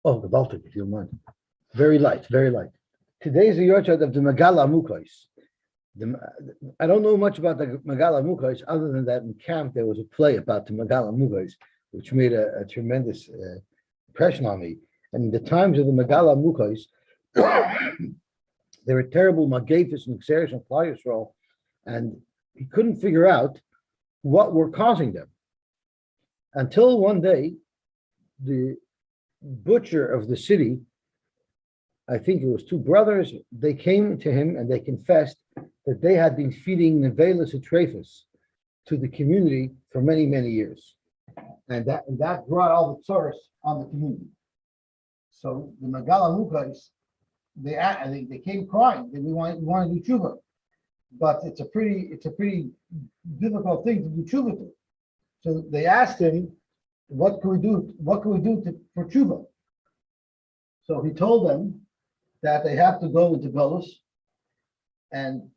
Oh, the Baltic, if you don't mind. Very light, very light. Today is the Yorchad of the Megilla Mukos. I don't know much about the Megilla Mukos, other than that in camp there was a play about the Megilla Mukos, which made a tremendous impression on me. And in the times of the Megilla Mukos, there were terrible Magefis and Xeris and Pliosrol, and he couldn't figure out what were causing them. Until one day, the butcher of the city, I think it was two brothers, they came to him and they confessed that they had been feeding Nevelis Atrefus to the community for many, many years. And that brought all the tzoros on the community. So the Megilla Mukos, they came crying that we want to do tshuva. But it's a pretty difficult thing to do tshuva to. So they asked him, what can we do? What can we do for tshuva? So he told them that they have to go into Golos, and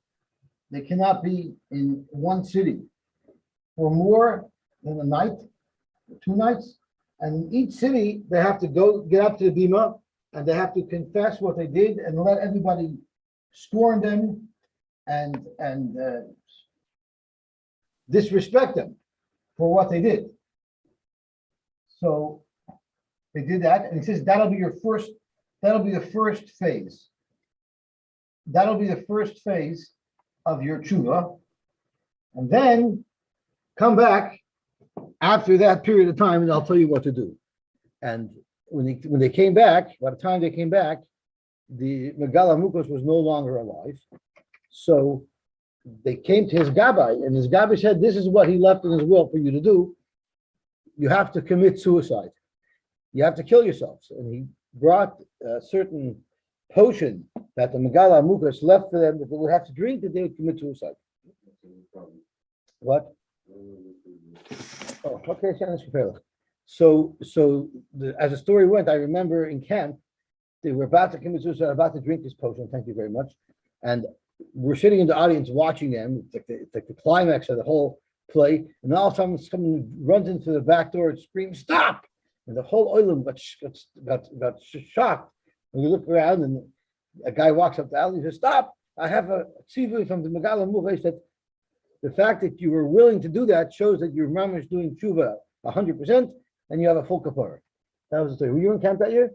they cannot be in one city for more than a night, 2 nights. And in each city, they have to get up to the bima, and they have to confess what they did and let everybody scorn them and disrespect them for what they did. So they did that, and he says that'll be the first phase. That'll be the first phase of your tshuva, and then come back after that period of time, and I'll tell you what to do. And when they came back, by the time they came back, the Megilla Mukos was no longer alive. So they came to his Gabbai, and his Gabbai said, "This is what he left in his will for you to do. You have to commit suicide. You have to kill yourselves." And he brought a certain potion that the Megilla Mukos left for them that they would have to drink, that they would commit suicide. What? Oh, okay. So as the story went, I remember in camp, they were about to commit suicide, about to drink this potion. Thank you very much. And we're sitting in the audience watching them. It's like the climax of the whole play. And all of a sudden, someone runs into the back door and screams, "Stop!" And the whole oilam got shocked. And we look around, and a guy walks up the alley and says, "Stop! I have a tzivui from the Megilla Mukos that the fact that you were willing to do that shows that your mom is doing tshuva 100%, and you have a full kapara." That was the story. Were you in camp that year?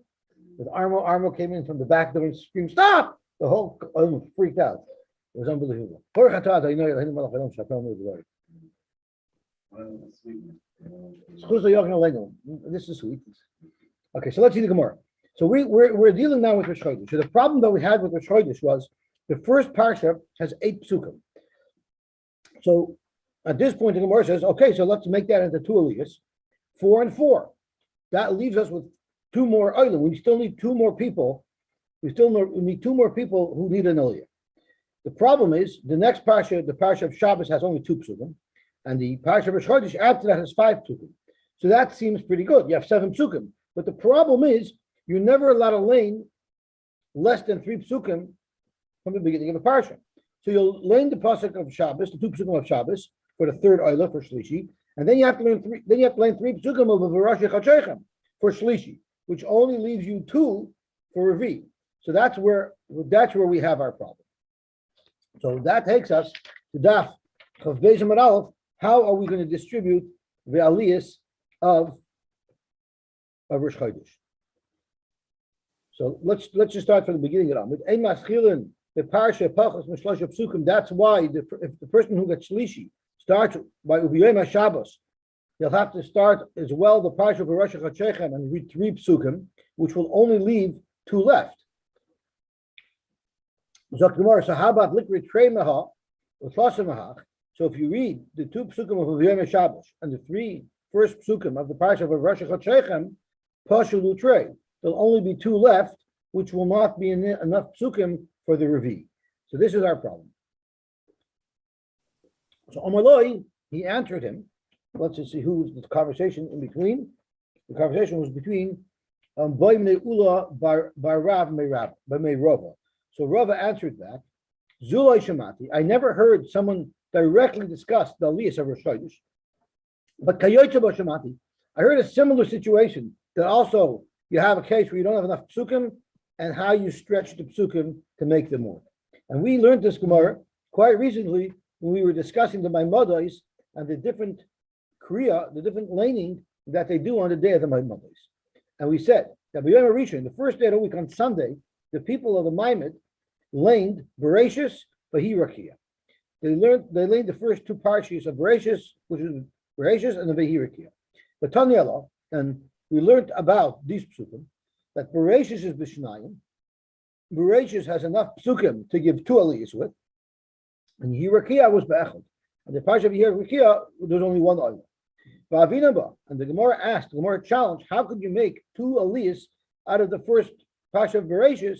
With Armo came in from the back door and screamed, "Stop!" The whole freaked out. It was unbelievable. This is sweet. Okay, so let's see the Gemara. So we're dealing now with Rosh Chodesh. So the problem that we had with Rosh Chodesh was the first parsha has 8 psukim. So at this point, the Gemara says, okay, so let's make that into 2 aliyahs, 4 and 4. That leaves us with 2 more oilim. We still need 2 more people. We need 2 more people who need an aliyah. The problem is the next parsha, the parsha of Shabbos, has only 2 psukim, and the parsha of Rosh Chodesh after that has 5 psukim. So that seems pretty good. You have 7 psukim, but the problem is you're never allowed to lane less than 3 psukim from the beginning of a parsha. So you'll lane the pasuk of Shabbos, the 2 psukim of Shabbos for the 3rd oilah for Shlishi, and then you have to lane 3. Then you have to lane 3 psukim of V'rashei Chachechem for Shlishi, which only leaves you 2 for Revi. So that's where we have our problem. So that takes us to Daf Chav Beis Amud Aleph. How are we going to distribute the aliyahs of Rosh Chodesh? So let's just start from the beginning of it. Ein maschilin the parsha pachos mishlosha psukim. That's why if the person who gets shlishi starts by ubiyom Shabbos, they'll have to start as well the parsha of V'rashei Chachechem and read 3 psukim, which will only leave 2 left. So how about likrit trei or tlasemaha? So if you read the 2 psukim of ubiyom Shabbos and the 3 first psukim of the parsha of V'rashei Chachechem, pashulu trei, there'll only be 2 left, which will not be enough psukim for the Revi. So this is our problem. So Omaloi, he answered him. Let's just see who was the conversation in between. The conversation was between Boimne Ula bar Rav Meirova. So Rava answered back, Zulay Shamati, I never heard someone directly discuss the aliyahs of Rosh Chodesh, but Kayoyta Shamati, I heard a similar situation that also you have a case where you don't have enough psukim and how you stretch the psukim to make them more. And we learned this Gemara quite recently when we were discussing the Maimados and the different kriya, the different laning that they do on the day of the Maimados. And we said that B'Yom HaRishon, the first day of the week on Sunday, the people of the Maimid laned Bereshis, Vahirakia. They laned the first two parshas of Bereshis, which is Bereshis and the Vahirakia. But Tanya, and we learned about these psukim, that Bereshis is Bishnayim. Bereshis has enough psukim to give two aliyahs with, and Yirakia was Be'echad. And the parsha of Yirakia, there's only one aliyah. Va'avinaba, and the Gemara challenged, how could you make two aliyahs out of the first parsha of Bereshis?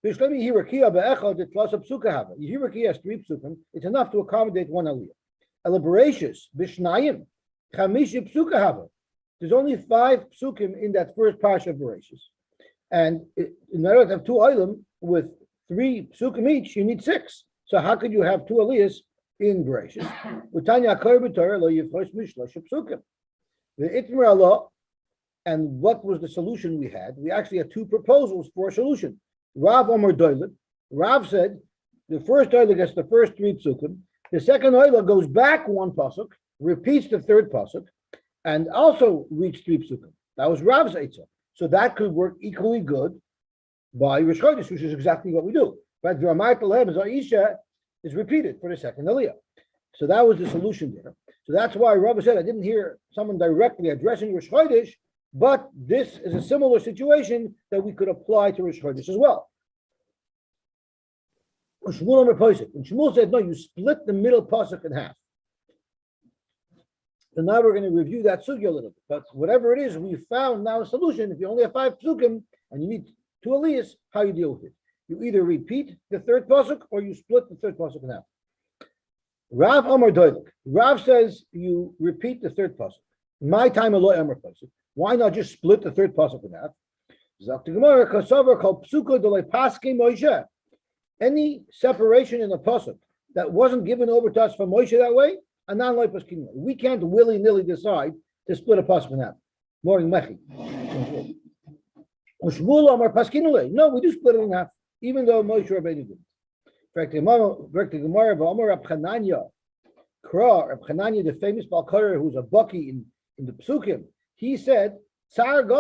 Bishlemi Yirakia Be'echad, the plus of psuka hava. Yirakia has three psukim, it's enough to accommodate one aliyah. Ela Bereshis, Bishnayim, Chamishi psuka hava. There's only 5 psukim in that first parsha of Bereshis. And in order to have 2 olim with 3 psukim each, you need 6. So how could you have 2 aliyahs in Bereshis? The Itmar Allah, and what was the solution we had? We actually had 2 proposals for a solution. Rav Omer Doilet. Rav said the first oilah gets the first 3 psukim. The second oilah goes back 1 pasuk, repeats the 3rd pasuk, and also reach 3 psukim. That was Rav's Eitzah. So that could work equally good by Rosh Chodesh, which is exactly what we do. Right? V'amayt Alehem Za'isha is repeated for the second aliyah. So that was the solution there. So that's why Rav said, I didn't hear someone directly addressing Rosh Chodesh, but this is a similar situation that we could apply to Rosh Chodesh as well. And Shmuel said, no, you split the middle pasuk in half. So now we're going to review that sugya a little bit. But whatever it is, we found now a solution. If you only have 5 psukim and you need 2 aliyahs, how you deal with it? You either repeat the 3rd pasuk or you split the 3rd pasuk in half. Rav Amar Doilik. Rav says you repeat the 3rd pasuk. My time Eloi Amar pasuk. Why not just split the 3rd pasuk in half? Any separation in the pasuk that wasn't given over to us from Moshe that way, we can't willy-nilly decide to split a pasuk in half. No, we do split it in half, even though Moshe Rabbeinu didn't. In fact, the Gemara, Reb Chananya, the famous Balkar, who's a baki in the psukim, he said, I had a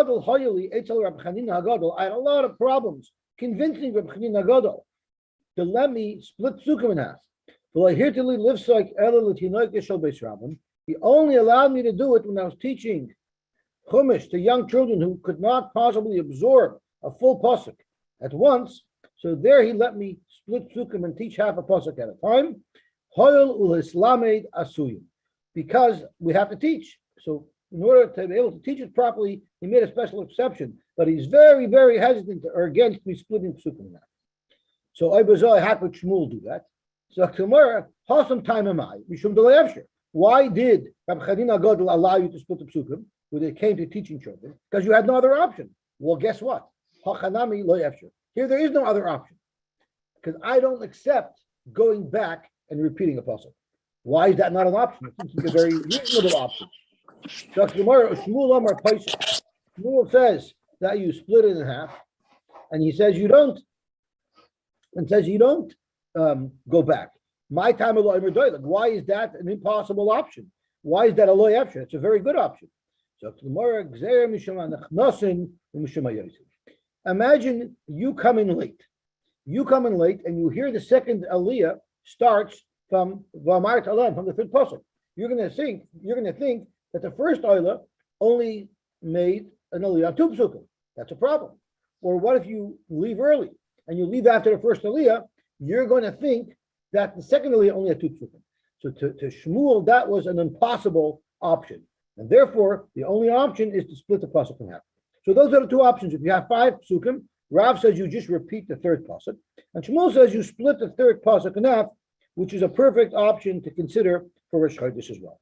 lot of problems convincing Reb Chanina Gadol to let me split psukim in half. He only allowed me to do it when I was teaching Chumash to young children who could not possibly absorb a full pasuk at once. So there he let me split psukim and teach half a pasuk at a time. Because we have to teach. So in order to be able to teach it properly, he made a special exception. But he's very, very hesitant or against me splitting psukim now. So how could Shmuel do that? So tomorrow, time am I? Why did Rabbi Chanina Gadol allow you to split the psukim when it came to teaching children? Because you had no other option. Well, guess what? Here there is no other option. Because I don't accept going back and repeating a pasuk. Why is that not an option? It seems like a very reasonable option. So Shmuel says that you split it in half, and he says you don't. Go back. My time Eloi Merdoilik. Why is that an impossible option? Why is that a loy option? It's a very good option. So imagine you come in late. And you hear the second aliyah starts from V'amar Talem, from the 3rd pasuk. You're going to think that the first aliyah only made an aliyah on 2 psukim. That's a problem. Or what if you leave early and you leave after the first aliyah? You're going to think that the second aliyah only had 2 psukim. So to Shmuel, that was an impossible option. And therefore, the only option is to split the pasuk in half. So those are the 2 options. If you have 5 psukim, Rav says you just repeat the 3rd pasuk. And Shmuel says you split the 3rd pasuk in half, which is a perfect option to consider for Rosh Chodesh as well.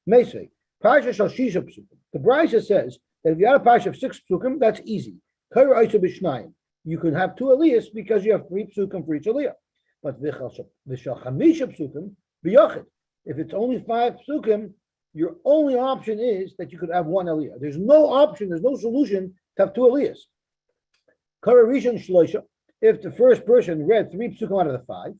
Meisvei, Parsha Shal Shisha psukim. The Brisa says that if you have a parsha of 6 psukim, that's easy. You can have 2 aliyahs because you have 3 psukim for each aliyah. But v'shal chamisha psukim b'yochid. If it's only 5 psukim, your only option is that you could have one aliyah. There's no option, there's no solution to have two aliyahs. Rishon shloisha, if the first person read 3 psukim out of the 5,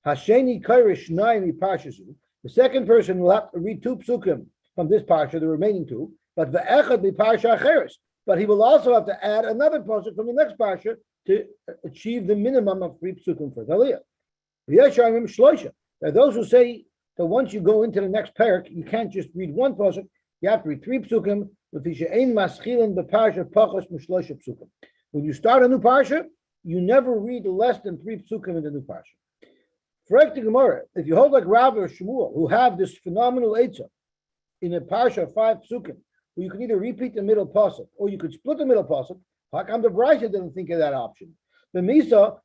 Hasheni kairish shnayim mipashazu, the second person will have to read 2 psukim from this parsha, the remaining 2, but ve'echad miparsha acheres. But he will also have to add another pasuk from the next parsha to achieve the minimum of 3 psukim for the aliyah. V'yesharim shloisha. There are those who say that once you go into the next parak, you can't just read 1 pasuk, you have to read 3 psukim. When you start a new parsha, you never read less than 3 psukim in the new parsha. For the Gemara, if you hold like Rav or Shmuel, who have this phenomenal eitzah in a parsha of 5 psukim, where you can either repeat the middle pasuk or you could split the middle pasuk, how come the Brisa didn't think of that option? The Misa,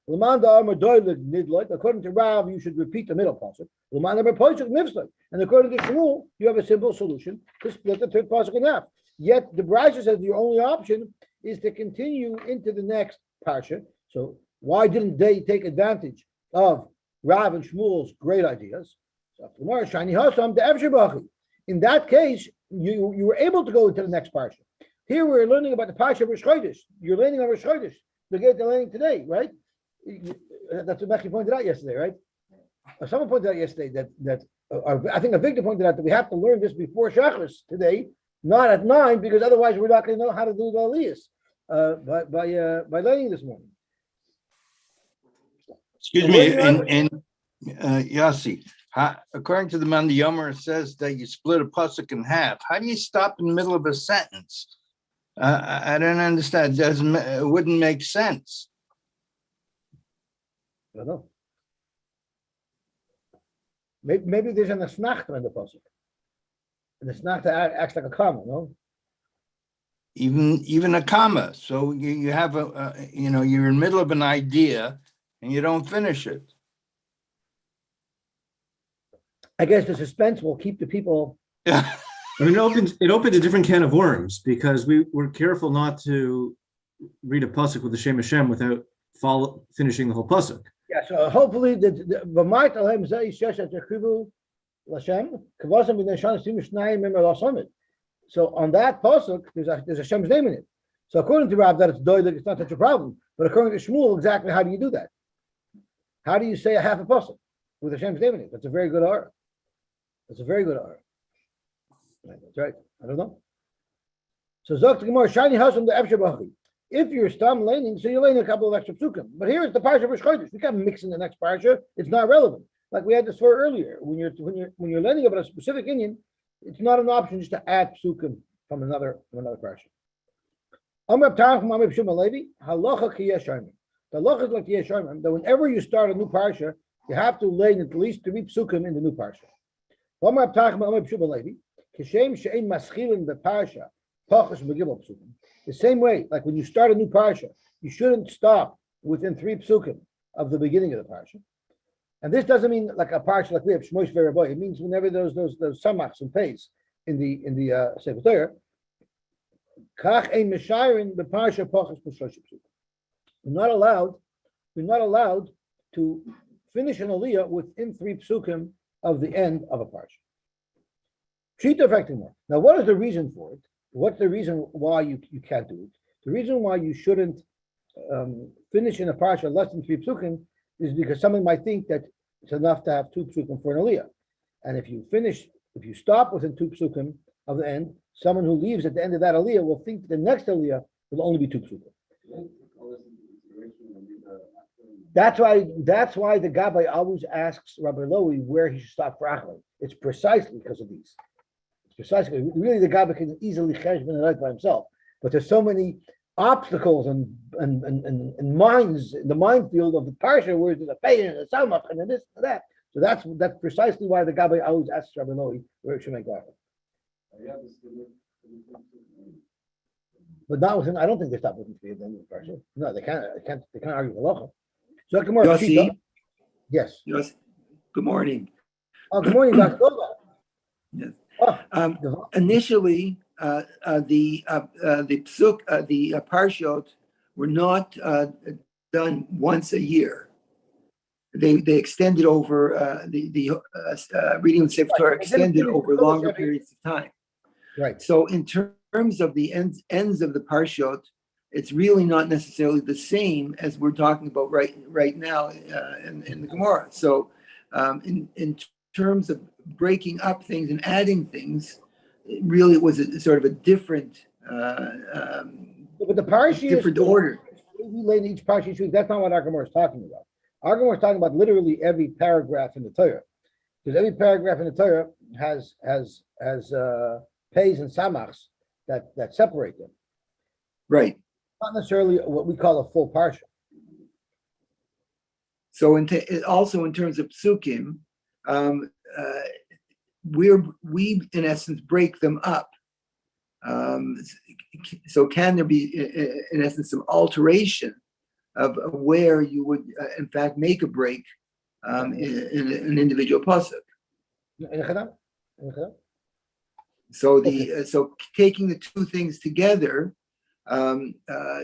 according to Rav, you should repeat the middle pasuk. And according to Shmuel, you have a simple solution to split the third pasuk in half. Yet the Brisa says the only option is to continue into the next parsha. So why didn't they take advantage of Rav and Shmuel's great ideas? In that case, you were able to go into the next parsha. Here we're learning about the parsha of Rosh Chodesh. You're learning on Rosh Chodesh. They're learning today, right? That's what Becky pointed out yesterday, right? Someone pointed out yesterday that I think a Victor pointed out that we have to learn this before Shachris today, not at 9, because otherwise we're not going to know how to do the aliyahs by learning this morning. Excuse me, and Yossi, according to the Manda Yomer, it says that you split a pasuk in half. How do you stop in the middle of a sentence? I don't understand. It wouldn't make sense. I don't know. Maybe there's an asnachta in the pasuk. And the asnachta acts like a comma, no? Even a comma. So you have you're in the middle of an idea and you don't finish it. I guess the suspense will keep the people. I mean, it opens a different can of worms because we were careful not to read a pasuk with the Shem Hashem without finishing the whole pasuk. Yeah, so hopefully so on that pasuk, there's Hashem's name in it. So according to Rav, that it's doilik, it's not such a problem. But according to Shmuel, exactly how do you do that? How do you say a half a pasuk with Hashem's name in it? That's a very good ara. That's a very good ara. That's right. I don't know. So Zok the Gemara, shiny house on the Ebshabachi. If you're stam laning, so you're laying a couple of extra psukim. But here is the parsha of Rosh Chodesh. You can't mix in the next parsha. It's not relevant. Like we had this for earlier. When you're learning about a specific Indian, it's not an option just to add psukim from another parsha. Amar Tarach from Amar B'Shum Levi, halacha ki yesharmim. The halacha is like the yesharmim that whenever you start a new parsha, you have to lay at least 3 psukim in the new parsha. Amar Tarach from Amar B'Shum Levi, kishem she'ein maschilin beparsha pachas Megilla psukim. The same way, like when you start a new parsha, you shouldn't stop within 3 psukim of the beginning of the parsha. And this doesn't mean like a parsha like we have Shmosh Veraboy. It means whenever those samachs and pays in the Sefer Torah, kach ein meshayin the parsha pachas b'shlosh psukim. You're not allowed to finish an aliyah within 3 psukim of the end of a parsha. Shita affecting more. Now, what is the reason for it? What's the reason why you can't do it? The reason why you shouldn't finish in a parsha less than 3 psukim is because someone might think that it's enough to have 2 psukim for an aliyah. And if you stop within 2 psukim of the end, someone who leaves at the end of that aliyah will think the next aliyah will only be 2 psukim. That's why the Gabbai always asks Rabbi Lowy where he should stop for Achlei. It's precisely because of these. Precisely, really, the Gabbai can easily cheshbon it out by himself, but there's so many obstacles and minds in the minefield of the parsha where there's a pain and a samach and this and that. So that's precisely why the Gabbai always asks Rabbi Noah where it should make that. But not within. I don't think they stop within 3 at the end of the parsha. No, they can't argue the halacha. So Yossi. Yes. Yossi. Good morning. Oh, good morning, Dr. Goldberg. Yes. Oh, Initially, the parshot were not done once a year. they extended over reading the Sefer Torah extended over longer periods of time. Right. So in terms of the ends of the parshot, it's really not necessarily the same as we're talking about right now in the Gemara. So in terms of breaking up things and adding things, it really was sort of a different But the parsha different order. We lay in each parsha. That's not what our Gemara is talking about. Our Gemara is talking about literally every paragraph in the Torah, because every paragraph in the Torah has pays and samachs that separate them. Right. Not necessarily what we call a full parsha. So also in terms of psukim, we in essence break them up. So can there be in essence some alteration of where you would in fact make a break in an individual pasuk? So so taking the two things together,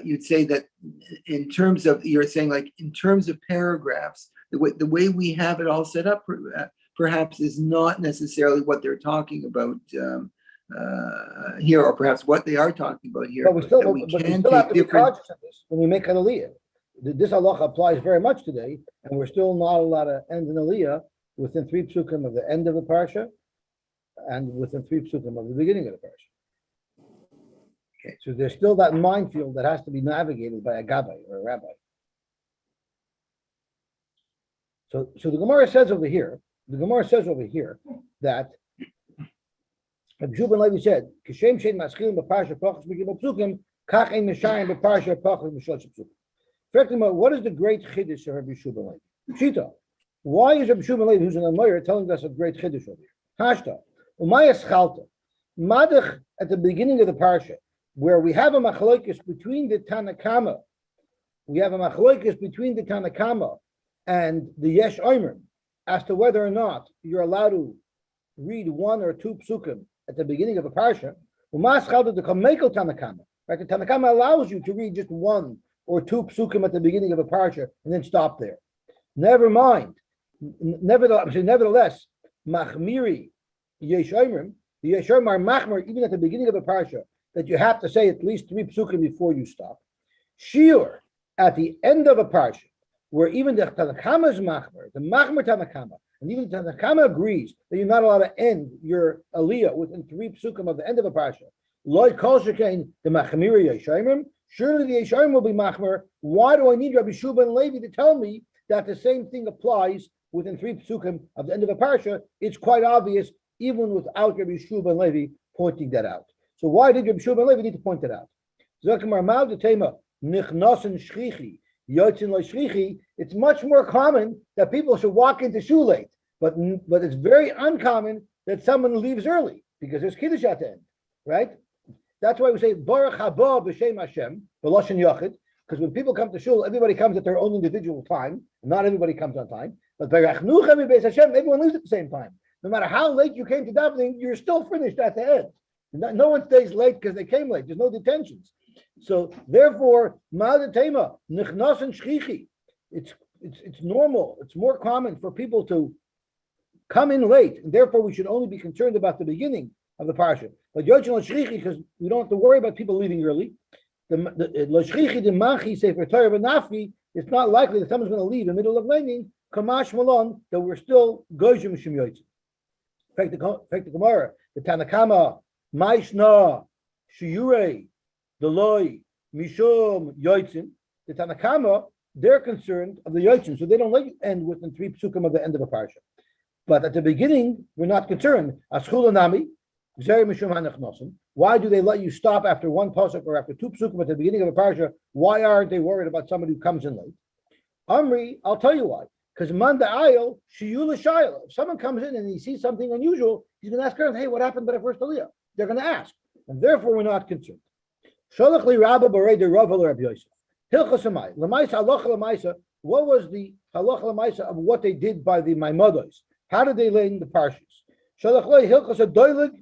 you'd say that in terms of, you're saying like in terms of paragraphs, the way we have it all set up perhaps is not necessarily what they're talking about here, or perhaps what they are talking about here. But we still, we but we can still have take to be different. conscious of this when we make an aliyah. This halacha applies very much today, and we're still not allowed to end an aliyah within 3 psukim of the end of the parsha and within 3 psukim of the beginning of the parsha. Okay, so there's still that minefield that has to be navigated by a gabbai or a rabbi. So the Gemara says over here that Rabbi ben Levi said, "Kishem shein maschilim b'parsha pachas b'gimel psukim, kach ein meshayim b'parsha pachas b'shlosh psukim." Effectively, what is the great chiddush of Rabbi ben Levi? Shita. Why is Rabbi ben Levi, who's an Amoyer, telling us a great chiddush over here? Hashta. Umayas chalta. Madach at the beginning of the parsha, where we have a machlokes between the Tanakama, and the Yesh Omer as to whether or not you're allowed to read 1 or 2 psukim at the beginning of a parsha. Right? The Tanakama allows you to read just 1 or 2 psukim at the beginning of a parsha and then stop there. Never mind. Nevertheless, Machmiri Yesh Omer, the Yesh Omer are Machmir even at the beginning of a parsha that you have to say at least 3 psukim before you stop. Shiur at the end of a parsha, where even the Tanakama is Machmir, the Machmir Tanakama, and even the Tanakama agrees that you're not allowed to end your aliyah within 3 psukim of the end of a parsha. Lloyd Kol Shekain, the Machmir Yeshayim. Surely the Yeshayim will be Machmir. Why do I need Rabbi ben Levi to tell me that the same thing applies within 3 psukim of the end of a parsha? It's quite obvious, even without Rabbi ben Levi pointing that out. So why did Rabbi ben Levi need to point that out? It's much more common that people should walk into shul late, but it's very uncommon that someone leaves early because there's kiddush at the end, right? That's why we say Baruch haba b'shem Hashem b'loshen yachid, because when people come to shul, everybody comes at their own individual time. Not everybody comes on time, but everyone leaves at the same time. No matter how late you came to davening, you're still finished at the end. No one stays late because they came late. There's no detentions. So therefore, ma'adatema nichnasen shchichi. It's normal. It's more common for people to come in late, and therefore we should only be concerned about the beginning of the parsha. But yochin shchichi, because we don't have to worry about people leaving early. The shchichi the machi sefer Torah v'nafki. It's not likely that someone's going to leave in the middle of learning kamash malon that we're still goyim shim yotzim. In fact, the Gemara, the Tanakama, Maishna, Shiurei, Deloy, Mishum, Yoitzin, the Tanakama, they're concerned of the Yoitzin, so they don't let you end within 3 psukim of the end of a parsha. But at the beginning, we're not concerned. Aschulanami, Zeri Mishum Hanachnosim. Why do they let you stop after 1 pasuk or after 2 psukim at the beginning of a parsha? Why aren't they worried about somebody who comes in late? Amri, I'll tell you why. Because Manda Ayel, Shiyula Shaila. If someone comes in and he sees something unusual, he's going to ask her, hey, what happened by the first aliyah? They're going to ask. And therefore, we're not concerned. Shalach li Rabba Barei de Rav Rabbi Yosef. Hilchas Amai. Lamaisa halacha lamaisa. What was the halacha lamaisa of what they did by the Maimados? How did they lay in the parshas? Shalach li hilchas adoilig.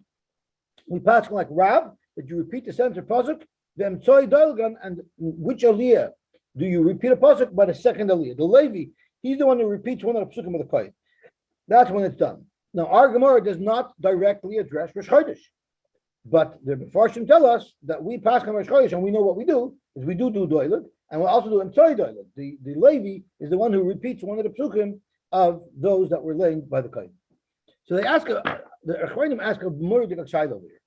We pass like Rav, that you repeat the center pasuk. Then tzoi doilgan, and which aliyah do you repeat a pasuk by the second aliyah? The Levi, He's the one who repeats one of the psukim of the kohen. That's when it's done. Now, our Gemara does not directly address Rosh Chodesh, but the Mefarshim tell us that we pass on Rosh Chodesh, and we know what we do is we do doilet, and we also do emtzoi doilet. The Levi is the one who repeats one of the psukim of those that were laid by the kohen. So they ask, the Achronim ask a Murdik Shaila over here.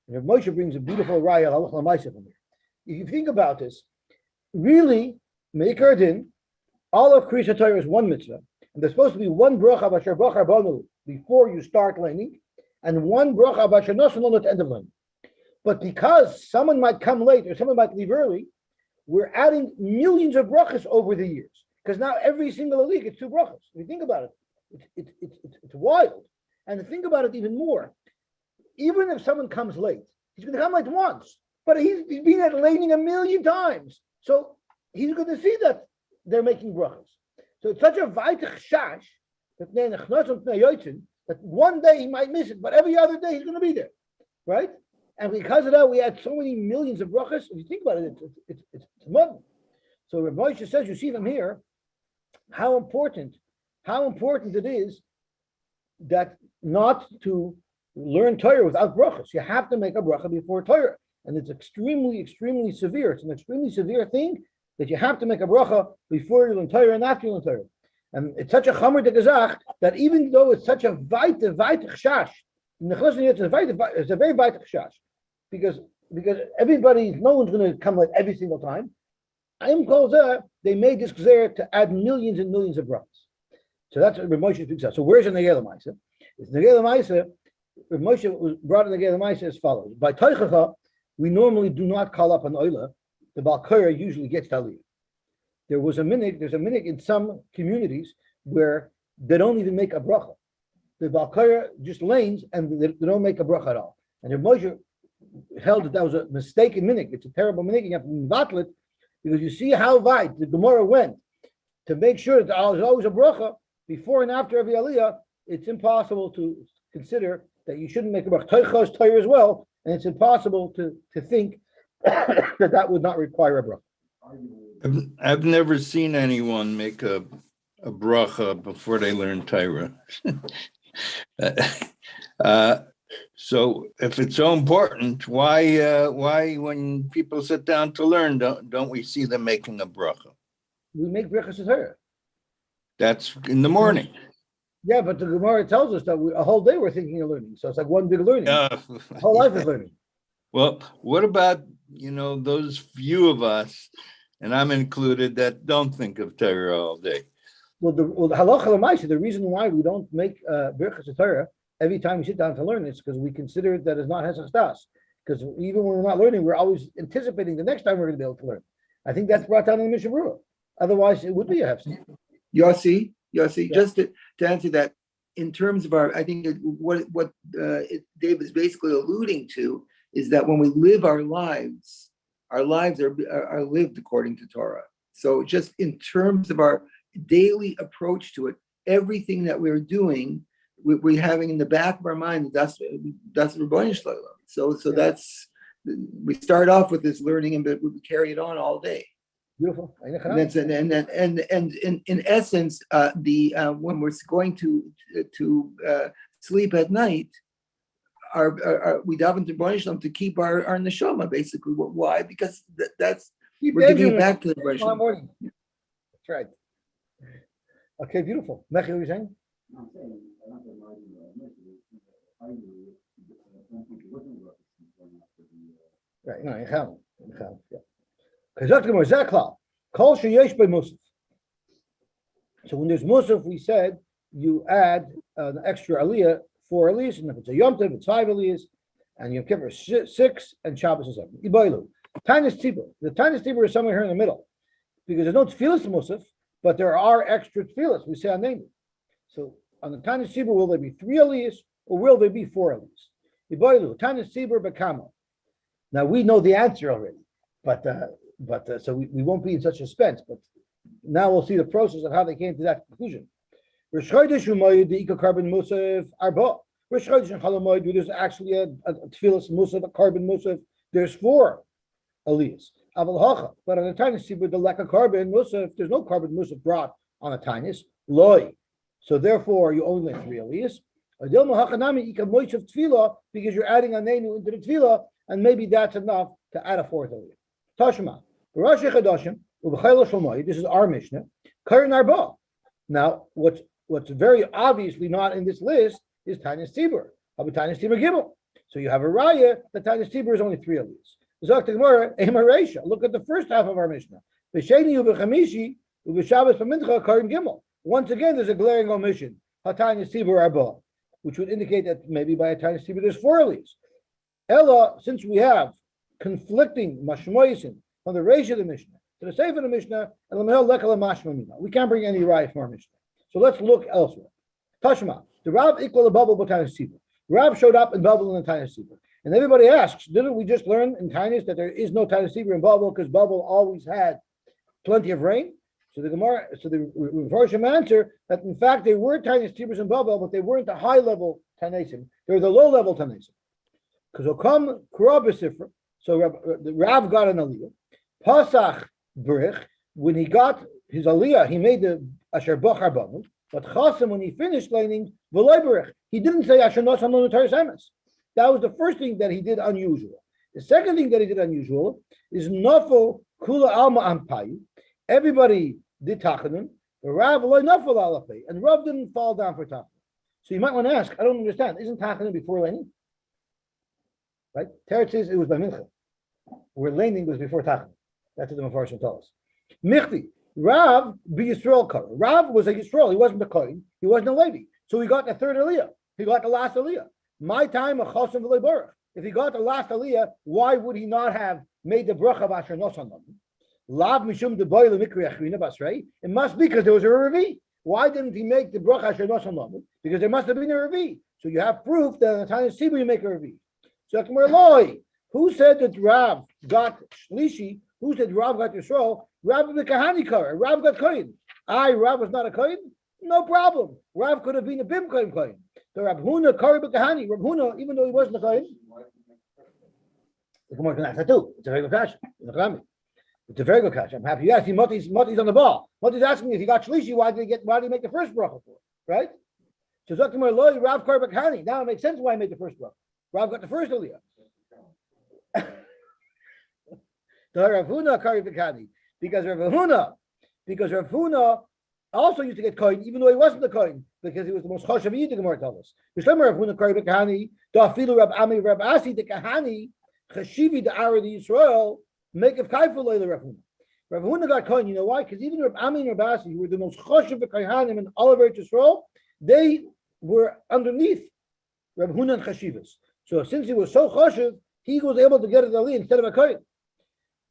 And Moshe brings a beautiful raya halach l'maaseh from here. If you think about this, really, Meikar Din, all of Kriyas HaTorah is one mitzvah, and there's supposed to be one bracha b'asher bachar banu before you start learning, and one bracha b'asher nosan at the end of learning. But because someone might come late or someone might leave early, we're adding millions of brachas over the years. Because now every single alik it's two brachas. If you think about it, it's wild. And to think about it even more, even if someone comes late, he's going to come late once, but he's been at laning a million times. So he's going to see that they're making brachas. So it's such a vaitach shash that one day he might miss it, but every other day he's going to be there, right? And because of that, we had so many millions of brachas. If you think about it, it's mud. So Rav Moshe says, you see them here, how important it is that not to learn Torah without brachas. You have to make a bracha before Torah. And it's extremely, extremely severe. It's an extremely severe thing that you have to make a bracha before you learn Torah and after you learn Torah. And it's such a chamer de gezach that even though it's such a vaitach chash, it's a very vaitach chash, because everybody, no one's going to come late every single time. They made this gzer to add millions and millions of brachas. So that's what Rav Moshe speaks out. So where's the Negela Maisa? It's Negela Maisa. Rav Moshe was brought in Negela Maisa as follows: by Toichacha, we normally do not call up an oila. The Balkara usually gets Taliyah. There's a minhag in some communities where they don't even make a bracha. The Balkara just lanes and they don't make a bracha at all. And Rav Moshe held that was a mistaken minhag. It's a terrible minhag. You have to battle it because you see how wide the Gemara went to make sure that there's always a bracha before and after every aliyah. It's impossible to consider that you shouldn't make a bracha. Toicha is Torah as well, and it's impossible to think that would not require a bracha. I've never seen anyone make a bracha before they learn Torah. So if it's so important, why when people sit down to learn, don't we see them making a bracha? We make brachas Torah. That's in the morning. Yeah, but the Gemara tells us that a whole day we're thinking of learning. So it's like one big learning. The whole life is learning. Well, what about, those few of us, and I'm included, that don't think of Torah all day? Well, the halacha l'maaseh, the reason why we don't make brachas Torah every time we sit down to learn is because we consider it that it's not hesach das. Because even when we're not learning, we're always anticipating the next time we're going to be able to learn. I think that's brought down in the Mishnah Berurah. Otherwise, it would be a hefsek. Yosy, just to answer that, in terms of I think what Dave is basically alluding to is that when we live our lives are lived according to Torah. So just in terms of our daily approach to it, everything that we're doing, we're having in the back of our mind that's Rebbeinu Shalom. So that's, we start off with this learning and we carry it on all day. Beautiful. And in essence, when we're going to sleep at night, we daven to Rebbeinu Shalom to keep our neshama, basically. Why? Because that's we're giving it back to the Rebbeinu Shalom. Morning. That's right. Okay, beautiful. Mechi, what are you saying? Right. No, yeah. So when there's musaf, we said you add an extra aliyah, 4 aliyahs, and if it's a yom tov, it's 5 aliyahs, and Yom Kippur 6, and Shabbos is 7. Iboilu. Tanis Tzibur. The Tanis Tzibur is somewhere here in the middle, because there's no tefillas musaf, but there are extra tefillas. We say on name. So on the Tanis Tzibur, will there be 3 aliyahs, or will there be 4 aliyahs? Iboilu. Tanis Tzibur bekama. Now we know the answer already, but so we won't be in such suspense. But now we'll see the process of how they came to that conclusion. Rosh Chodesh u'Moed the carbon musaf arba. Rosh Chodesh and Chol Hamoed, there's actually a tefillas musaf, a carbon musaf. There's 4 aliyahs. Aval hacha, but on the Tanis Tzibur, the lack of carbon musaf, there's no carbon musaf brought on a tinus, loy. So therefore, you only make 3 aliyahs. Because you're adding a nenu into the tefillah, and maybe that's enough to add a 4th aliyah. Tashma. This is our Mishnah. Now, what's very obviously not in this list is Tainis Tibur. Tainis Tibur Gimel. So you have a raya that Tainis Tibur is only 3 aliyahs. Look at the first half of our Mishnah. Once again, there's a glaring omission. Hatainis Tibur Arba, which would indicate that maybe by a Tainis Tibur there's 4 aliyahs. Ella, since we have conflicting mashmoisin from the ratio of the Mishnah to the Sefer of the Mishnah, we can't bring any raya from our Mishnah. So let's look elsewhere. Tashma, the Rav equal a bubble with Tainis Tibur. Rav showed up in bubble in the Tainis Tibur. And everybody asks, didn't we just learn in Tainis that there is no Tainis Tibur in bubble because bubble always had plenty of rain? So the Gemara, the Mepharshim answer that in fact there were Tainis Tiburs in bubble, but they weren't the high level Tanaisim. They were the low level Tanaisim. Because Okam Kurabasifra, so the Rav got an aliyah. Pasach Brich, when he got his aliyah, he made the Asher Bachar Banu, but Chasam, when he finished laning, V'loi Brich, he didn't say Asher Nosam Lo Notaris Emes. That was the first thing that he did unusual. The second thing that he did unusual is Nofel Kula Alma Ampai. Everybody did Tachanun, Rav V'loi Nofel Alapay, and Rav didn't fall down for Tachanun. So you might want to ask, I don't understand, isn't Tachanun before laning? Right? Teretz says it was by Mincha, where laning was before Tachanun. That's what the Mepharshim tell us. Michti, Rav be Yisrael Kara. Rav was a Yisrael. He wasn't a Kohen. He wasn't a Levi. So he got the 3rd aliyah. He got the last aliyah. My time, a Chosam v'lei Baruch. If he got the last aliyah, why would he not have made the bracha of Asher Nosan Lam? Lav mishum deboy lemikri achrina basrei. It must be because there was a revi. Why didn't he make the bracha Asher Nosan Lam? Because there must have been a revi. So you have proof that in the time of Sibur you make a revi. So who said that Rav got Shlishi? Who said Rav got Yisrael? Rav the Kahani Kara. Rav got Kohen. Rav was not a Kohen? No problem. Rav could have been a Bim Kohen Kohen. So Rav Huna Kara Kahani. Rav Huna, even though he wasn't a Kohen. It's a very good catch. It's a very good catch. I'm happy you asked. Moti's on the ball. Moti's asking me if he got Shlishi, why did he make the first bracha for? Right? So Zaktimar Loi, Rav Kara Kahani. Now it makes sense why he made the first bracha. Rav got the first aliyah. Rav Huna Kari V'Kani, because Rav Huna also used to get coin, even though he wasn't the coin, because he was the most choshev yid. The Gemara tells us. Rav Huna Kari V'Kani, Dafilu Rab Ami Rab Asi the Kahani, Chashivi the Ara the Yisrael, make of Kaifu Leila Rav Huna. Rav Huna got coin. You know why? Because even Rab Ami and Rab Asi, who were the most choshev Kahanim in all of Eretz Yisrael, they were underneath Rav Huna and Chashivas. So since he was so choshev, he was able to get it ali instead of a kohen.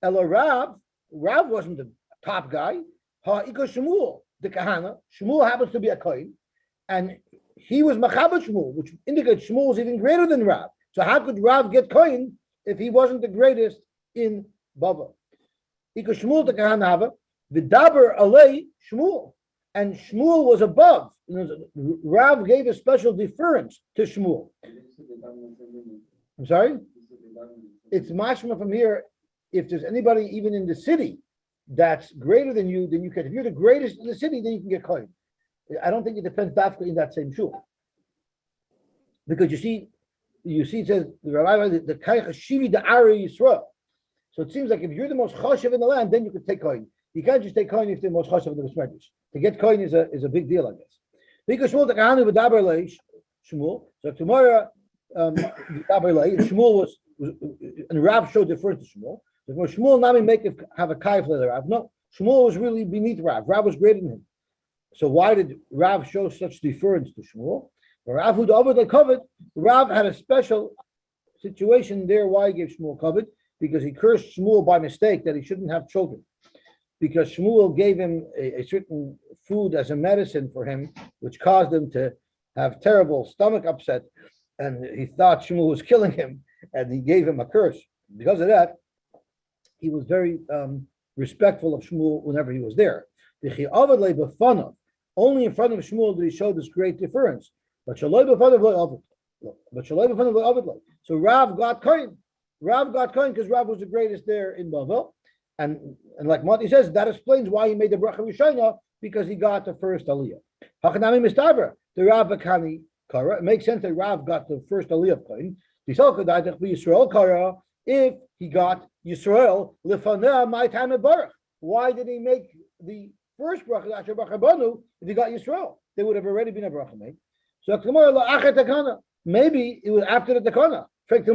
Ela Rav wasn't the top guy. Ha Iko Shmuel, the kahana. Shmuel happens to be a kohen, and he was machaber Shmuel, which indicates Shmuel was even greater than Rav. So how could Rav get kohen if he wasn't the greatest in Bava? Iko Shmuel the kahana hava v'daber alei Shmuel, and Shmuel was above. Rav gave a special deference to Shmuel. I'm sorry? It's mashma from here. If there's anybody even in the city that's greater than you, then you can. If you're the greatest in the city, then you can get coin. I don't think it depends dafka in that same shul. Because you see, it says the rabbi the kaich shivi the Ari Yisrael. So it seems like if you're the most choshev in the land, then you can take coin. You can't just take coin if you're the most choshev in the Besmedish. To get coin is a big deal, I guess. Because Shmuel the kahanu v'daber leish Shmuel. So tomorrow, Shmuel was and Rav showed deference to Shmuel. So Shmuel Nami have a kaif leather Rav. No, Shmuel was really beneath Rav. Rav was greater than him. So why did Rav show such deference to Shmuel? Rav who the covered, Rav had a special situation there. Why he gave Shmuel covered? Because he cursed Shmuel by mistake that he shouldn't have children. Because Shmuel gave him a certain food as a medicine for him, which caused him to have terrible stomach upset, and he thought Shmuel was killing him. And he gave him a curse. Because of that, he was very respectful of Shmuel whenever he was there. Only in front of Shmuel did he show this great deference. So Rav got coin. Rav got coin because Rav was the greatest there in Bavel. And like Mati says, that explains why he made the bracha Rishona, because he got the first aliyah. Hachanami mistaver, the Rav Bakani Kara. It makes sense that Rav got the first aliyah of Kain. Yisrael Kara, if he got Yisrael, Lifaneh, my time at Baruch. Why did he make the first bracha, Asher Bracha Banu, if he got Yisrael? They would have already been a bracha made. So maybe it was after the takana. If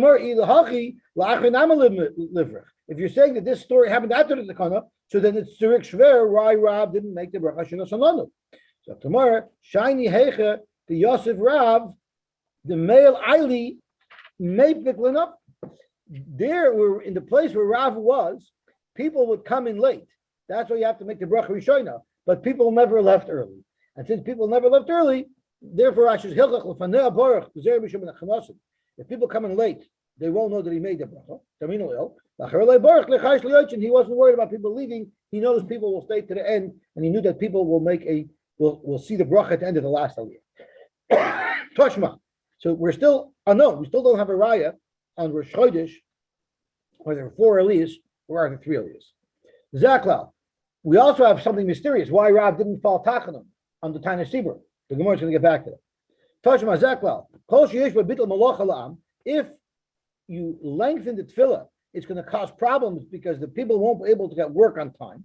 you're saying that this story happened after the takana, so then it's Zirik Shver why Rav didn't make the bracha Shina Sananu. So tomorrow, Shiny Heche, the Yosef Rav, the male Eili, Mepiklan up. There were in the place where Rav was, people would come in late. That's why you have to make the bracha Rishona. But people never left early. And since people never left early, therefore, if people come in late, they won't know that he made the bracha. He wasn't worried about people leaving. He knows people will stay to the end, and he knew that people will will see the bracha at the end of the last aliyah. Toshma. So we're still unknown. We still don't have a raya on Rosh Chodesh, whether there are 4 aliyahs or are there 3 aliyahs. Zaklal. We also have something mysterious. Why Rav didn't fall Tachanam on the Tanya Sibur. The Gemara is going to get back to that. Tashma Zaklal. If you lengthen the tefillah, it's going to cause problems because the people won't be able to get work on time.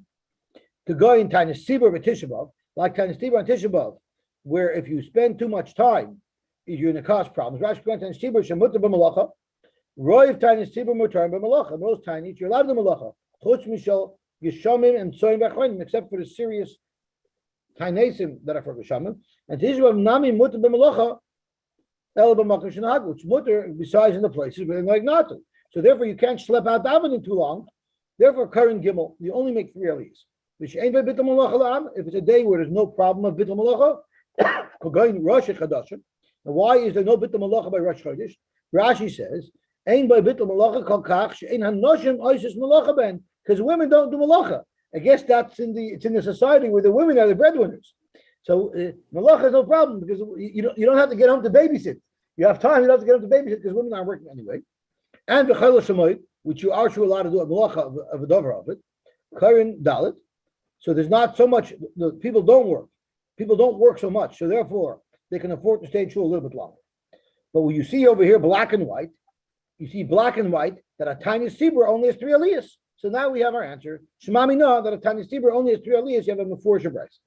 To go in Tanya Sibur with Tisha B'Av, like Tanya Sibur and Tisha B'Av, where if you spend too much time, you're going to cause problems. Rashi going Tanya Sibur Shemutar b'Malacha, Roiv Tanya Sibur Mutar b'Malacha. Most Tanyas you're allowed to Malacha. Chutz Mishal Yishamim and Tzoyim V'Achronim, except for the serious Tainesim that are for Geshamim, and Tisha B'Av Nami Mutar b'Malacha, El b'Makom Shenahag, which Mutar besides in the places where they like not to. So therefore, you can't schlep out davening too long. Therefore, current Gimel, you only make 3 aliyahs. Which ain't by Bittul Malacha. If it's a day where there's no problem of Bittul Malacha, Kogain Rosh Chodeshim. Now, why is there no Bittul Malacha by Rosh Chodesh? Rashi says, "Ain't by Bittul Malacha kol kach she'ein hanoshim oises malacha ben," because women don't do malacha. I guess it's in the society where the women are the breadwinners. So malacha is no problem because you don't have to get home to babysit. You have time. You don't have to get home to babysit because women aren't working anyway. And the chayla shemoy, which you are allowed to do a malacha of a dover of it, karin dalit. So there's not so much. The people don't work. People don't work so much. So therefore, they can afford to stay in shul a little bit longer. But when you see over here black and white, you see black and white that a tiny Sibur only has 3 aliyahs. So now we have our answer. Shemami no that a tiny Sibur only has 3 aliyahs. You have a Meforshah Bryce.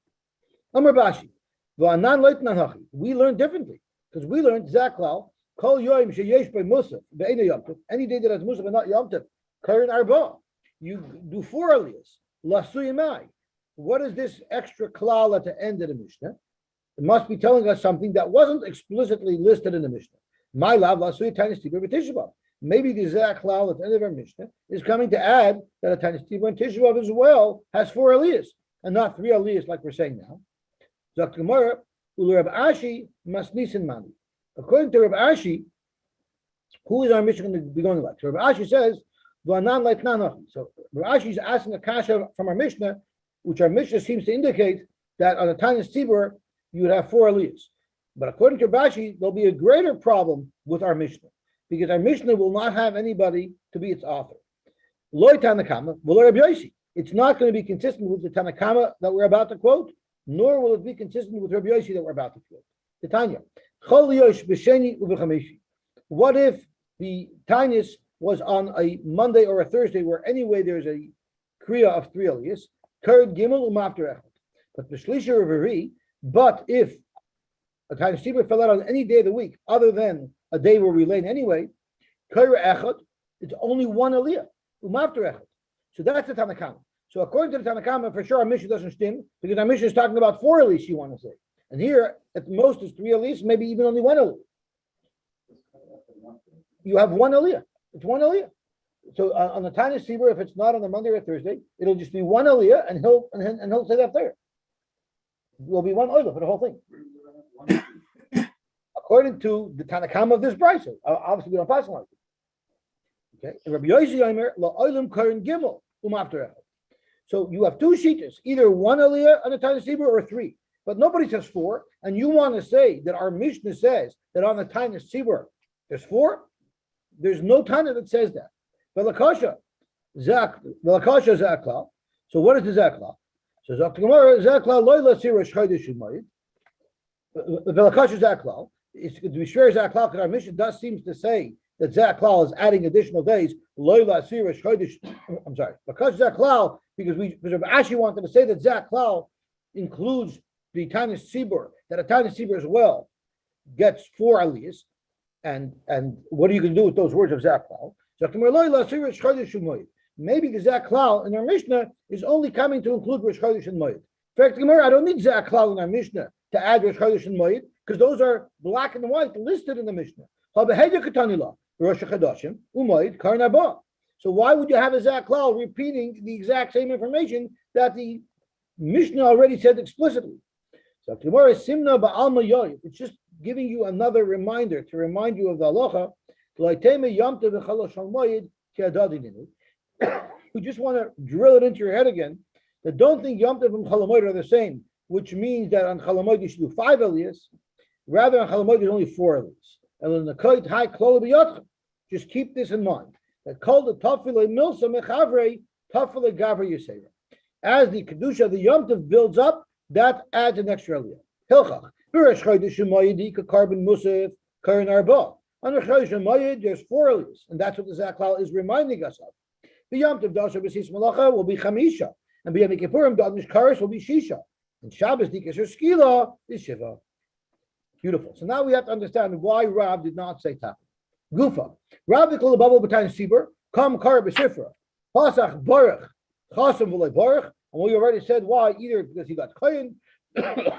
Amar Bashi. We learn differently because we learned Zaklal. Kol yoyim sheyesh by Musaf be'ena Yom Tov. Any day that has Musaf and not Yom Tov, Karin Arba. You do 4 aliyahs. Lasuyimai. What is this extra klal at the end of the Mishnah? It must be telling us something that wasn't explicitly listed in the Mishnah. My love, lasui tainis tibur v'Tisha B'Av. Maybe the exact klal at the end of our Mishnah is coming to add that a tainis tibur and Tisha B'Av as well has 4 aliyahs and not 3 aliyahs like we're saying now. Zok Gemara, ulu Reb Ashi masnisin mani. According to Reb Ashi, who is our Mishnah going to be going like? So Reb Ashi says, v'anan like nanachi. So Reb Ashi is asking a kasha from our Mishnah, which our Mishnah seems to indicate that on a tainis tibur you would have 4 aliyahs. But according to Rashi, there'll be a greater problem with our Mishnah because our Mishnah will not have anybody to be its author. Loi Tanakama, v'lo Rabbi Yossi. It's not going to be consistent with the Tanakama that we're about to quote, nor will it be consistent with Rabbi Yossi that we're about to quote. The Tanya. What if the Tainis was on a Monday or a Thursday where anyway there's a Kriya of 3 aliyahs, Kurd Gimel Umafter Echad. But the Shlisha Reverie, but if a tainis tibur fell out on any day of the week other than a day where we lane anyway, Kaira Echad, it's only 1 aliyah, Umafter Echad. So that's the Tanakama. So according to the Tanakama, for sure our Mishnah doesn't stem because our Mishnah is talking about 4 aliyahs, you want to say. And here, at most, is 3 aliyahs, maybe even only 1 aliyah. You have 1 aliyah. It's 1 aliyah. So on the tainis tibur, if it's not on a Monday or Thursday, it'll just be 1 aliyah, and he'll say that there. It will be 1 oilah for the whole thing. According to the Tanakam of this brisa, obviously we don't pass on it. Okay, and Rabbi Yossi Omer la oilam karin gimel after echad. So you have 2 shitas, either 1 aliyah on the tainis tibur or 3, but nobody says 4, and you want to say that our Mishnah says that on the tainis tibur there's 4. There's no Tana that says that. But Lakasha, Zak, Velakasha Zakla. So what is the Zakla? So Zak Gemara, Zakla Loila Sirish Chodesh Umayid. Velakasha Zakla. It's to be sure Zakla, because our mission does seems to say that Zakla is adding additional days. Loila Sirish Chodesh. I'm sorry, Velakasha Zakla, because Ashi wanted to say that Zakla includes the Tanis Sibur, that a Tanis Sibur as well gets 4 aliyahs. And what are you going to do with those words of Zaklal? Maybe the Zaklal in our Mishnah is only coming to include Rosh Chodesh and Moed. In fact, I don't need Zaklal in our Mishnah to add Rosh Chodesh and Moed, because those are black and white listed in the Mishnah. So why would you have a Zaklal repeating the exact same information that the Mishnah already said explicitly? So Gemara is Simna ba'alma yoy. It's just giving you another reminder to remind you of the halacha. We just want to drill it into your head again. That don't think Yom Tov and Chalamoid are the same, which means that on Chalamoid you should do 5 aliyahs. Rather on Chalamoid there's only 4 aliyahs. And in the Koit Hai Klol B'Yotchem, just keep this in mind. That called the Tafile Milsa Mechavrei Tafile Gavra Yisera. As the kedusha of the Yom Tov builds up, that adds an extra aliyah. Hilchach. B'Rosh Chodesh Umayid carbon musaf karin arba. On Rosh Chodesh Umayid there's 4 aliyahs, and that's what the Zaklal is reminding us of. The Yom Tov Dasar B'Sis Malacha will be Chamisha, and B'Yom Kippurim Damish Karis will be Shisha, and Shabbos Dikasher Skila is Shiva. Beautiful. So now we have to understand why Rav did not say Tafel. Gufa. Rav Dikol Babo B'Tayin Sibur Kam Kar B'Sifra Pasach Baruch Chasam V'Lei Baruch. And we already said why, either because he got kohen,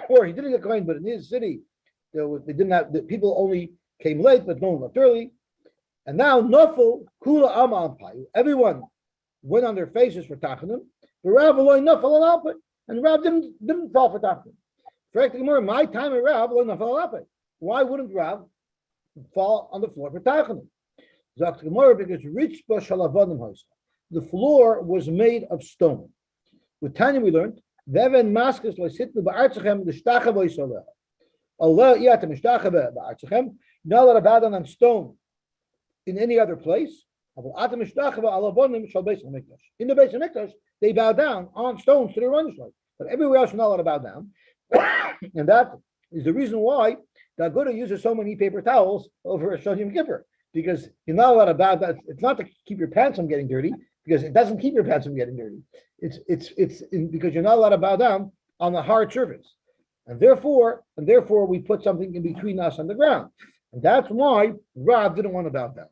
or he didn't get kohen, but in his city, they didn't have, the people only came late, but no one left early. And now, Nofel, Kula Ama Ampayu, everyone went on their faces for Tachanim, but Rav Eloi Nofel al Alpay, and Rav didn't fall for Tachanim. Correct, my time at Rav Eloi Nofel al Alpay. Why wouldn't Rav fall on the floor for Tachanim? Zakt Gemara, because Ritzba Shalavanim Hosa, the floor was made of stone. With Tanya we learned, Veven Maskas Loisitnu Ba'artzachem L'Shtacha V'Yisoleh. Allah Yatem L'Shtacha Ba'artzachem. Not allowed to bow down on stone in any other place. In the Beis Hamikdash, they bow down on stones to the Ronishloim. But everywhere else, you're not allowed to bow down. And that is the reason why the Aguda uses so many paper towels over a Shon Yom Kippur, because you're not allowed to bow down. It's not to keep your pants from getting dirty, because it doesn't keep your pants from getting dirty. It's because you're not allowed to bow down on the hard surface, and therefore we put something in between us and the ground, and that's why Rav didn't want to bow down.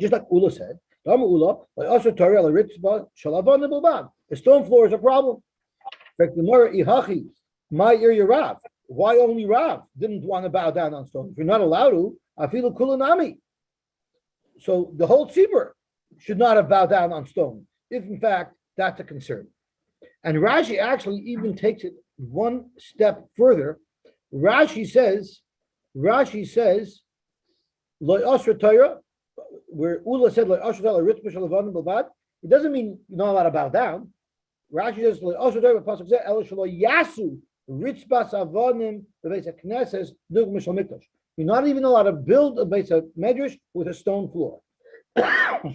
Just like Ula said, the stone floor is a problem. My area Rav. Why only Rav didn't want to bow down on stone? If you're not allowed to, I feel kulanami. So the whole tzibur should not have bowed down on stone, if in fact that's a concern. And Rashi actually even takes it one step further. Rashi says, Lo Asra Torah, where Ula said, Lo Asra Torah, Ritz B'Shal Avanim B'Vad, it doesn't mean you're not allowed to bow down. Rashi says, Lo Asra Torah, Pasuk Zeh, El Shalo Yasu, Ritz Bas Avanim, the Beis HaKnesses, Dug Mishal Mikdash. You're not even allowed to build a Beis HaMedrash with a stone floor.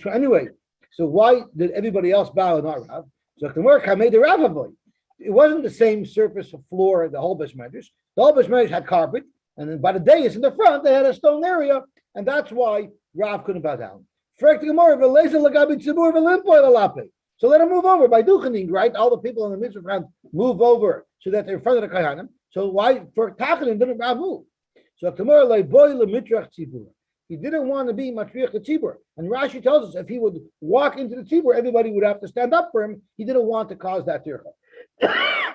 So anyway, so why did everybody else bow and not Rav? So Gemara made the Rav avoid. It wasn't the same surface of floor the whole Beis Medrash. The whole Beis Medrash had carpet, and then by the dais in the front they had a stone area, and that's why Rav couldn't bow down. So let him move over by duchening, right? All the people in the midst of Rav move over so that they're in front of the Kohanim. So why for Tachanim didn't Rav move? So Gemara like boy lemitrach tzibur. He didn't want to be matriach the tzibur, and Rashi tells us if he would walk into the tzibur, everybody would have to stand up for him. He didn't want to cause that tircha.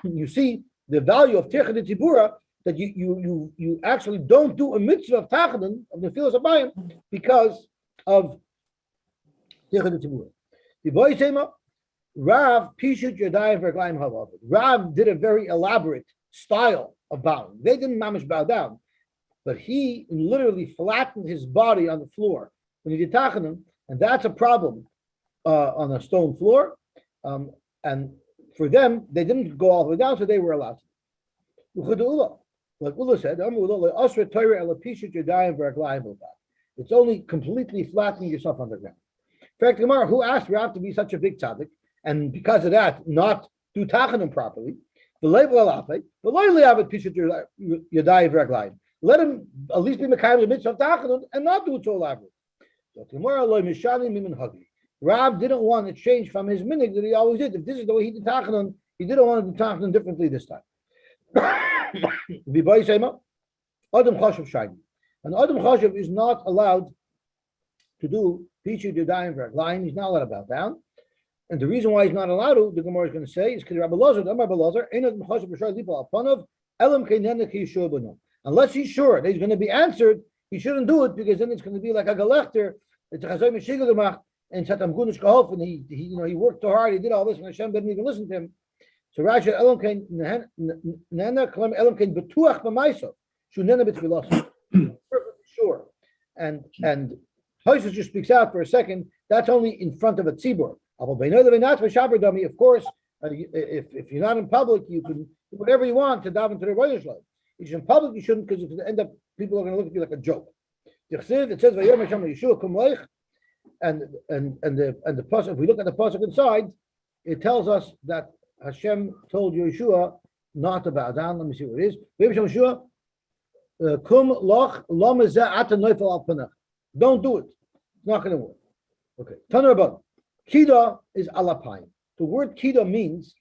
You see the value of tircha the tzibura, that you actually don't do a mitzvah of tachadin of the filas abayim because of tircha the tzibura. The boy sema Rav pishut yadayim verglayim havav. Rav did a very elaborate style of bowing. They didn't mamish bow down, but he literally flattened his body on the floor when he did tachanim, and that's a problem on a stone floor. And for them, they didn't go all the way down, so they were allowed to. Like Ula said, it's only completely flattening yourself on the ground. fact, Gemara, who asked Rav to be such a big tzaddik, and because of that, not do tachanim properly? Let him at least be mekayim the mitzvah of tachanim and not do it so elaborate. So Gemara loy mishani mimin hagi. Rav didn't want to change from his minig that he always did. If this is the way he did tachanim, he didn't want to do tachanim differently this time. Adam chashav shayni. And Adam chashav is not allowed to do Pishu Yadayim V'Raglayim. He's not allowed to bow down. And the reason why he's not allowed to, the Gemara is going to say, is because Rabbi Lazar, unless he's sure that he's going to be answered, he shouldn't do it, because then it's going to be like a galechter. It's a chazay meshigah gemach, and Satam Gunish Kahof, and he worked so hard, he did all this, and Hashem didn't even listen to him. So Rashi Elam Kain Nena Kalam Elam Kain Betuach B'Maiso Shunena B'Tfilas. Sure, and Hoysa just speaks out for a second. That's only in front of a tzibur. Of course, if you're not in public, you can do whatever you want to daven to the Rebbeinu Shalom. If you're in public, you shouldn't, because if you end up, people are going to look at you like a joke. It says, and the pasuk. If we look at the pasuk inside, it tells us that Hashem told Yeshua not to bow down. Let me see what it is. Don't do it. It's not going to work. Okay. Tanur Kida is alapayim. The word kida means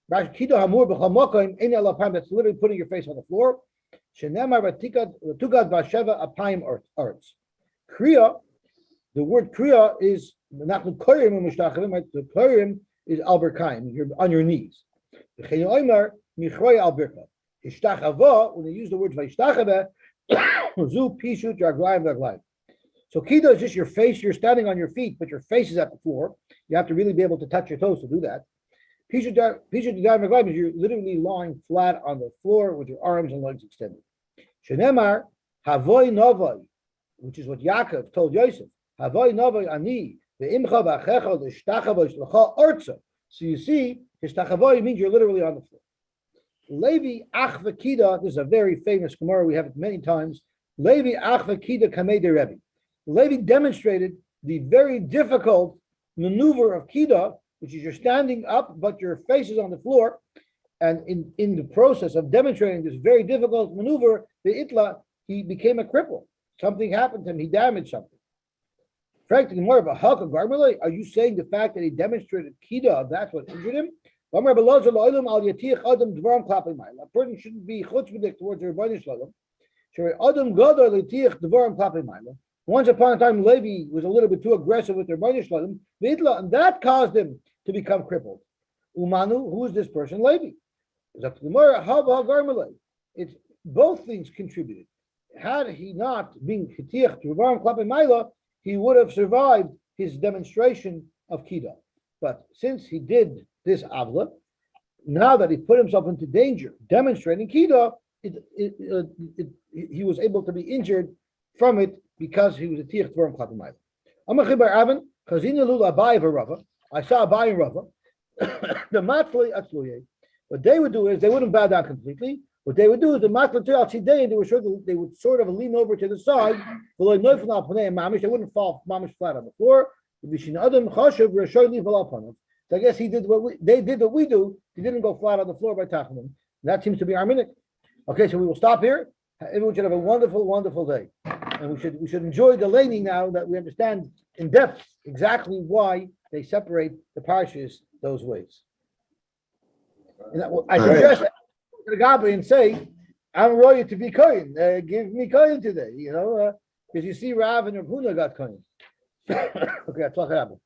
kida hamur b'chamokaim in alapayim. That's literally putting your face on the floor. Shenemar v'tugad v'sheva apayim arts. Kriya, the word kriya is nachnu koyim u'mishtachavim. The koyim is alberkaim. You're on your knees. V'chein oimer michroy albirka. Ishtachava, when they use the word v'ishtachava, zu pishu draglayim draglayim. So kida is just your face. You're standing on your feet, but your face is at the floor. You have to really be able to touch your toes to do that. Pishu d'dayim is you're literally lying flat on the floor with your arms and legs extended. Shenemar havoy novay, which is what Yaakov told Yosef. Havoy novay ani ve'imcha v'achecha l'shtachavoy shlecha ortza. So you see, hishtachavoy means you're literally on the floor. Levi ach v'kida. This is a very famous Gemara. We have it many times. Levi ach v'kida kamei de Rebbe. Levi demonstrated the very difficult maneuver of Kida, which is you're standing up, but your face is on the floor. And in the process of demonstrating this very difficult maneuver, the Itla, he became a cripple. Something happened to him. He damaged something. Frankly, more of a halka garmele. Are you saying the fact that he demonstrated Kida, that's what injured him? A person shouldn't be chutzpahdik towards the Rebbeinu Shalom. Once upon a time, Levi was a little bit too aggressive with their Rebbeinu Shalom, and that caused him to become crippled. Umanu, who is this person? Levi. It's both things contributed. Had he not been chitiach to Revarim Klapei Maila, he would have survived his demonstration of Kida. But since he did this avla, now that he put himself into danger demonstrating Kida, he was able to be injured from it because he was a tiach dvarim klapei ma'ila. Amachibar Avin chazina lula abai v'rava. I saw Abai and Rava. The matzli atzluye. What they would do is they wouldn't bow down completely. What they would do is the matzli atzidei, they would sort of lean over to the side. They wouldn't fall mamish flat on the floor. So I guess they did what we do. They didn't go flat on the floor by tachlim. That seems to be our minute. Okay, so we will stop here. Everyone should have a wonderful, wonderful day. And we should enjoy the laning now that we understand in depth exactly why they separate the parshas those ways. And I suggest to the Gabri and say, I'm royal to be kohen. Give me kohen today, because you see Rav and Rav Huna got kohen. Okay, I'll talk about it.